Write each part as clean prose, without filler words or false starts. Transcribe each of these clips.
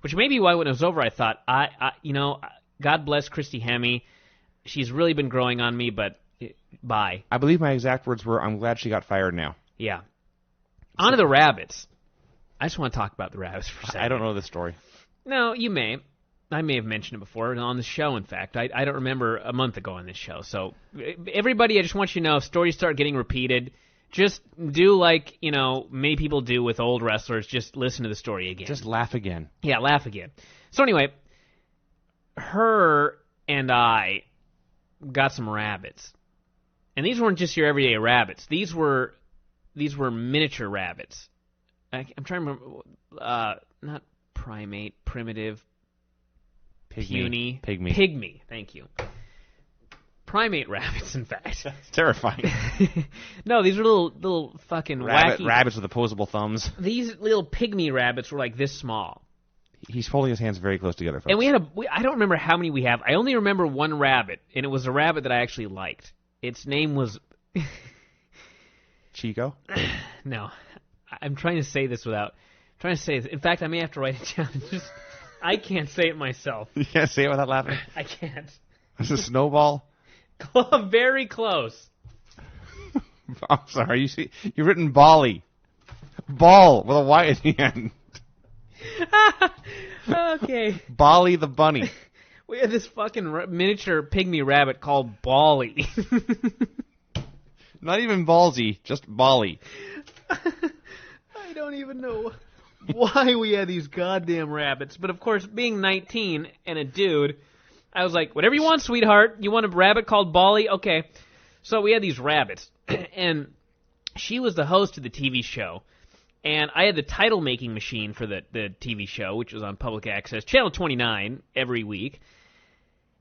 Which may be why when it was over, I thought, God bless Christy Hemme. She's really been growing on me, but bye. I believe my exact words were, I'm glad she got fired now. Yeah. On to the rabbits. I just want to talk about the rabbits for a second. I don't know this story. No, you may. I may have mentioned it before on the show, in fact. I don't remember a month ago on this show. So, everybody, I just want you to know, if stories start getting repeated, just do like, many people do with old wrestlers. Just listen to the story again. Just laugh again. Yeah, laugh again. So anyway, her and I got some rabbits. And these weren't just your everyday rabbits. These were miniature rabbits. I'm trying to remember, not primate, primitive, puny. Pygmy, thank you. Primate rabbits, in fact. That's terrifying. No, these are little fucking wacky... Rabbits with opposable thumbs. These little pygmy rabbits were like this small. He's holding his hands very close together, folks. And I don't remember how many we have. I only remember one rabbit, and it was a rabbit that I actually liked. Its name was... Chico? No. I'm trying to say this without... In fact, I may have to write it down. I can't say it myself. You can't say it without laughing? I can't. Is it Snowball? Very close. I'm sorry. You've written Bali. Ball with a Y at the end. Okay. Bali the bunny. We had this fucking miniature pygmy rabbit called Bali. Not even ballsy, just Bali. I don't even know why we had these goddamn rabbits. But of course, being 19 and a dude, I was like, whatever you want, sweetheart. You want a rabbit called Bali? Okay. So we had these rabbits. And she was the host of the TV show. And I had the title-making machine for the TV show, which was on public access, Channel 29, every week.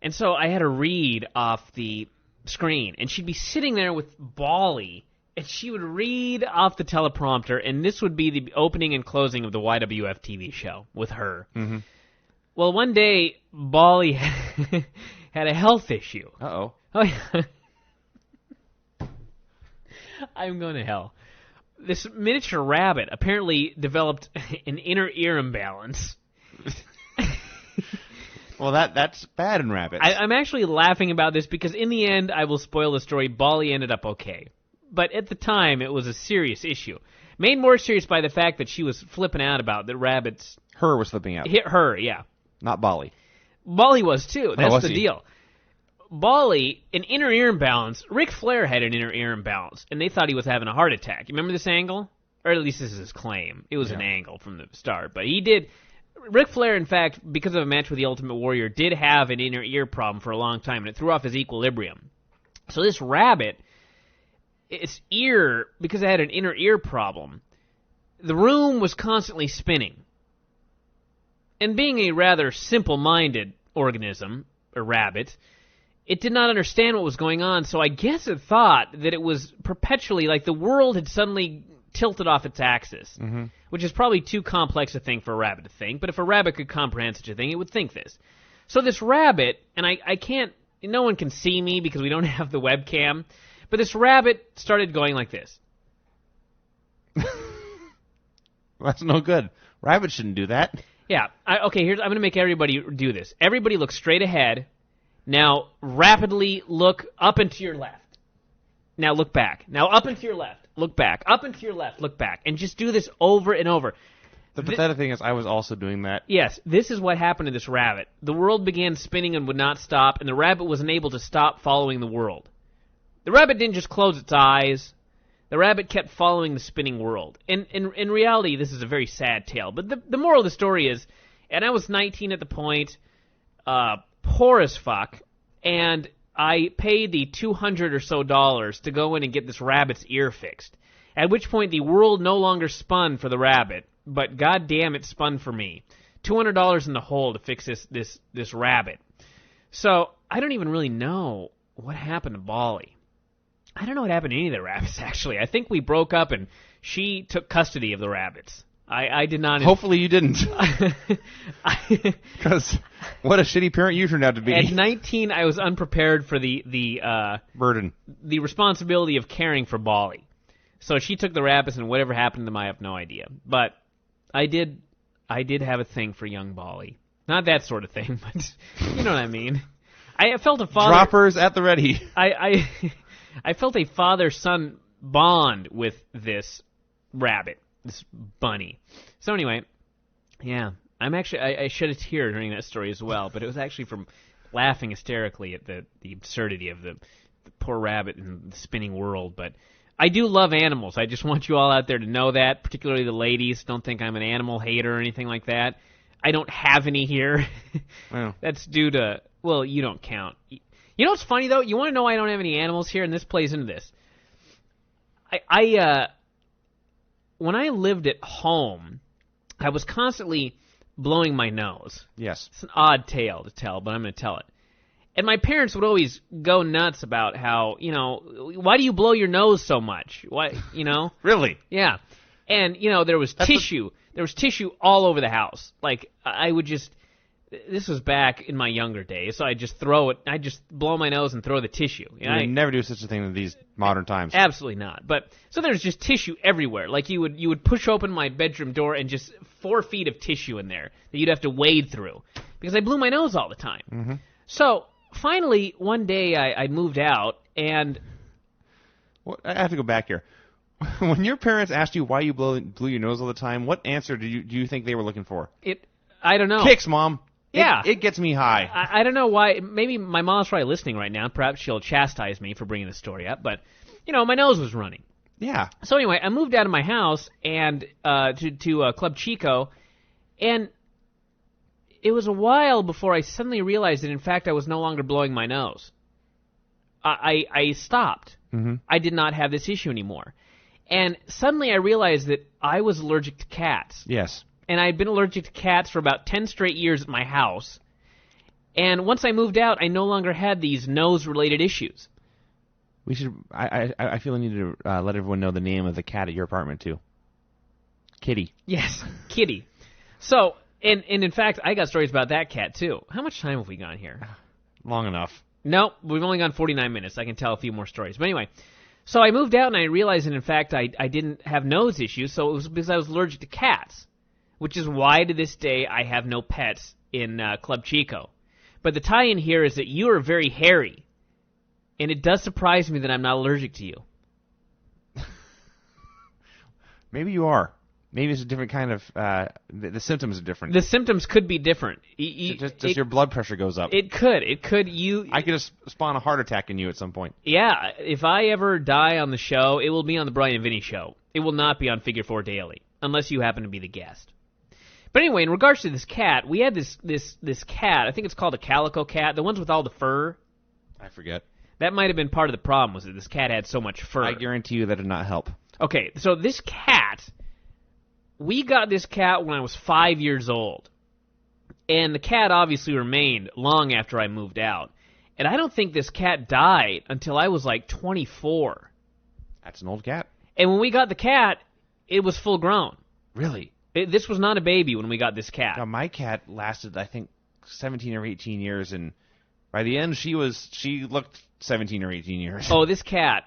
And so I had her read off the screen. And she'd be sitting there with Bali, and she would read off the teleprompter, and this would be the opening and closing of the YWF TV show with her. Mm-hmm. Well, one day, Bali had a health issue. Uh-oh. Oh, yeah. I'm going to hell. This miniature rabbit apparently developed an inner ear imbalance. Well, that's bad in rabbits. I'm actually laughing about this because in the end, I will spoil the story, Bali ended up okay. But at the time, it was a serious issue. Made more serious by the fact that she was flipping out about the rabbits. Her was flipping out. Hit her, yeah. Not Bali. Bali was too. That's the he? deal. Bali, an inner ear imbalance. Ric Flair had an inner ear imbalance, and they thought he was having a heart attack. You remember this angle? Or at least this is his claim. It was an angle from the start. But he did... Ric Flair, in fact, because of a match with the Ultimate Warrior, did have an inner ear problem for a long time, and it threw off his equilibrium. So this rabbit, its ear, because it had an inner ear problem, the room was constantly spinning. And being a rather simple-minded organism, a rabbit, it did not understand what was going on, so I guess it thought that it was perpetually, like the world had suddenly tilted off its axis, which is probably too complex a thing for a rabbit to think, but if a rabbit could comprehend such a thing, it would think this. So this rabbit, and I can't, no one can see me because we don't have the webcam, but this rabbit started going like this. That's no good. Rabbits shouldn't do that. Yeah. I'm going to make everybody do this. Everybody look straight ahead. Now, rapidly look up and to your left. Now, look back. Now, up and to your left. Look back. Up and to your left. Look back. And just do this over and over. The pathetic thing is I was also doing that. Yes. This is what happened to this rabbit. The world began spinning and would not stop, and the rabbit was unable to stop following the world. The rabbit didn't just close its eyes. The rabbit kept following the spinning world. And in reality, this is a very sad tale. But the moral of the story is, and I was 19 at the point, poor as fuck, and I paid the $200 or so to go in and get this rabbit's ear fixed. At which point the world no longer spun for the rabbit, but goddamn it spun for me. $200 in the hole to fix this rabbit. So I don't even really know what happened to Bali. I don't know what happened to any of the rabbits, actually. I think we broke up and she took custody of the rabbits. I did not... Hopefully you didn't. Because what a shitty parent you turned out to be. At 19, I was unprepared for the burden. The responsibility of caring for Bali. So she took the rabbits, and whatever happened to them, I have no idea. But I did I did have a thing for young Bali. Not that sort of thing, but you know what I mean. I felt a father. Droppers at the ready. I felt a father-son bond with this rabbit, this bunny. So anyway, yeah, I shed a tear during that story as well, but it was actually from laughing hysterically at the absurdity of the poor rabbit in the spinning world. But I do love animals. I just want you all out there to know that, particularly the ladies. Don't think I'm an animal hater or anything like that. I don't have any here. Well. That's due to, well, you don't count. You know what's funny, though? You want to know why I don't have any animals here, and this plays into this. When I lived at home, I was constantly blowing my nose. Yes. It's an odd tale to tell, but I'm going to tell it. And my parents would always go nuts about how, why do you blow your nose so much? Why, Really? Yeah. And, there was tissue. There was tissue all over the house. Like, I would just... This was back in my younger days, so I just blow my nose and throw the tissue. You would never do such a thing in these modern times. Absolutely not. But so there's just tissue everywhere. Like you would push open my bedroom door and just 4 feet of tissue in there that you'd have to wade through because I blew my nose all the time. Mm-hmm. So finally, one day I moved out and... Well, I have to go back here. When your parents asked you why you blew your nose all the time, what answer do you think they were looking for? I don't know. Kicks, Mom. Yeah. It gets me high. I don't know why. Maybe my mom's probably listening right now. Perhaps she'll chastise me for bringing this story up. But, my nose was running. Yeah. So anyway, I moved out of my house and to Club Chico, and it was a while before I suddenly realized that, in fact, I was no longer blowing my nose. I stopped. Mm-hmm. I did not have this issue anymore. And suddenly I realized that I was allergic to cats. Yes. And I had been allergic to cats for about 10 straight years at my house. And once I moved out, I no longer had these nose-related issues. We should. I feel I need to let everyone know the name of the cat at your apartment too. Kitty. Yes, Kitty. So, and in fact, I got stories about that cat too. How much time have we gone here? Long enough. No, we've only gone 49 minutes. I can tell a few more stories. But anyway, so I moved out and I realized that in fact I didn't have nose issues. So it was because I was allergic to cats. Which is why, to this day, I have no pets in Club Chico. But the tie-in here is that you are very hairy, and it does surprise me that I'm not allergic to you. Maybe you are. Maybe it's a different kind of... the symptoms are different. The symptoms could be different. Just your blood pressure goes up. It could. I could spawn a heart attack in you at some point. Yeah. If I ever die on the show, it will be on the Bryan and Vinny show. It will not be on Figure 4 Daily, unless you happen to be the guest. But anyway, in regards to this cat, we had this cat. I think it's called a calico cat. The ones with all the fur. I forget. That might have been part of the problem, was that this cat had so much fur. I guarantee you that did not help. Okay, so this cat, we got this cat when I was 5 years old. And the cat obviously remained long after I moved out. And I don't think this cat died until I was like 24. That's an old cat. And when we got the cat, it was full grown. Really? This was not a baby when we got this cat. Now, my cat lasted, I think, 17 or 18 years, and by the end, she looked 17 or 18 years. Oh, this cat,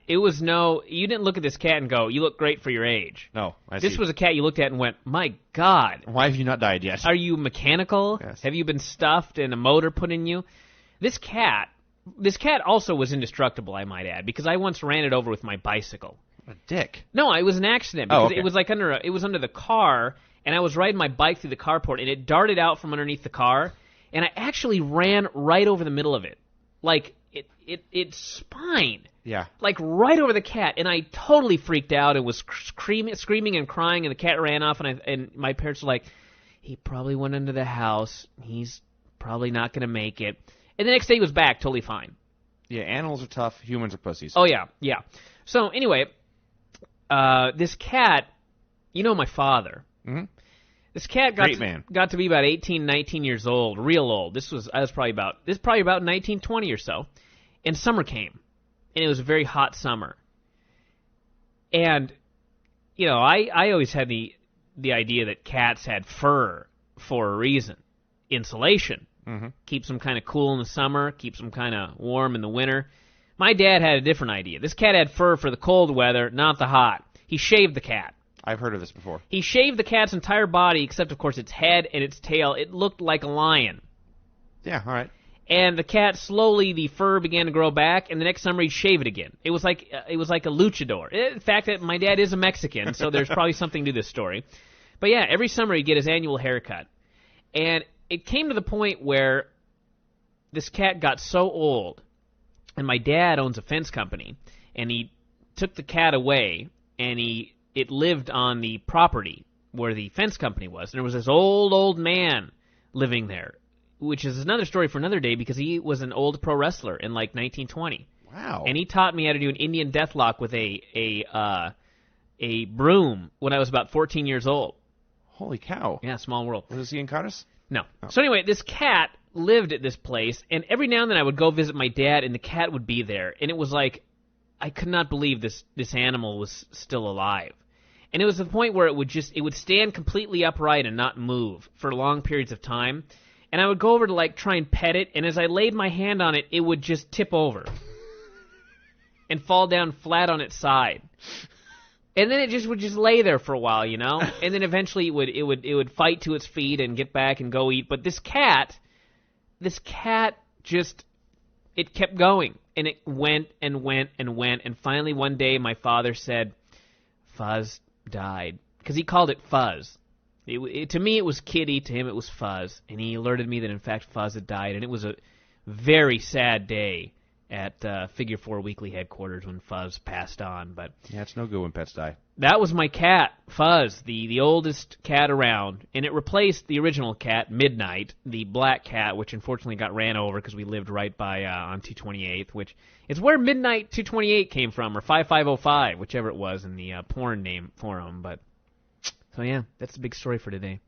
it was you didn't look at this cat and go, you look great for your age. No, This was a cat you looked at and went, my God. Why have you not died yet? Are you mechanical? Yes. Have you been stuffed and a motor put in you? This cat also was indestructible, I might add, because I once ran it over with my bicycle. A dick. No, it was an accident because okay. it was like it was under the car, and I was riding my bike through the carport, and it darted out from underneath the car, and I actually ran right over the middle of it, like it spined, yeah, like right over the cat, and I totally freaked out and was screaming and crying, and the cat ran off, and my parents were like, he probably went into the house, he's probably not going to make it, and the next day he was back totally fine. Yeah, animals are tough, humans are pussies. Oh yeah. So anyway. This cat, my father. Mm-hmm. This cat got to be about 18, 19 years old, real old. This was probably about 1920 or so. And summer came, and it was a very hot summer. And, I always had the idea that cats had fur for a reason. Insulation. Mm-hmm. Keeps them kind of cool in the summer, keeps them kind of warm in the winter. My dad had a different idea. This cat had fur for the cold weather, not the hot. He shaved the cat. I've heard of this before. He shaved the cat's entire body, except, of course, its head and its tail. It looked like a lion. Yeah, all right. And the cat, slowly, the fur began to grow back, and the next summer he'd shave it again. It was like a luchador. In fact, my dad is a Mexican, so there's probably something to this story. But yeah, every summer he'd get his annual haircut. And it came to the point where this cat got so old, and my dad owns a fence company, and he took the cat away, and it lived on the property where the fence company was. And there was this old man living there, which is another story for another day because he was an old pro wrestler in like 1920. Wow. And he taught me how to do an Indian deathlock with a broom when I was about 14 years old. Holy cow. Yeah, small world. Was he in Cardis? No. Oh. So anyway, this cat lived at this place, and every now and then I would go visit my dad, and the cat would be there. And it was like, I could not believe this animal was still alive. And it was the point where it would stand completely upright and not move for long periods of time. And I would go over to like try and pet it, and as I laid my hand on it, it would just tip over and fall down flat on its side. And then it would lay there for a while, you know? And then eventually it would fight to its feet and get back and go eat. But this cat just, it kept going. And it went and went and went. And finally one day my father said, Fuzz died. Because he called it Fuzz. To me it was Kitty, to him it was Fuzz. And he alerted me that in fact Fuzz had died. And it was a very sad day at Figure 4 Weekly headquarters when Fuzz passed on. But yeah, it's no good when pets die. That was my cat, Fuzz, the oldest cat around, and it replaced the original cat, Midnight, the black cat, which unfortunately got ran over because we lived right by on 228th, which is where Midnight 228 came from, or 5505, whichever it was in the porn name forum. But so yeah, that's the big story for today.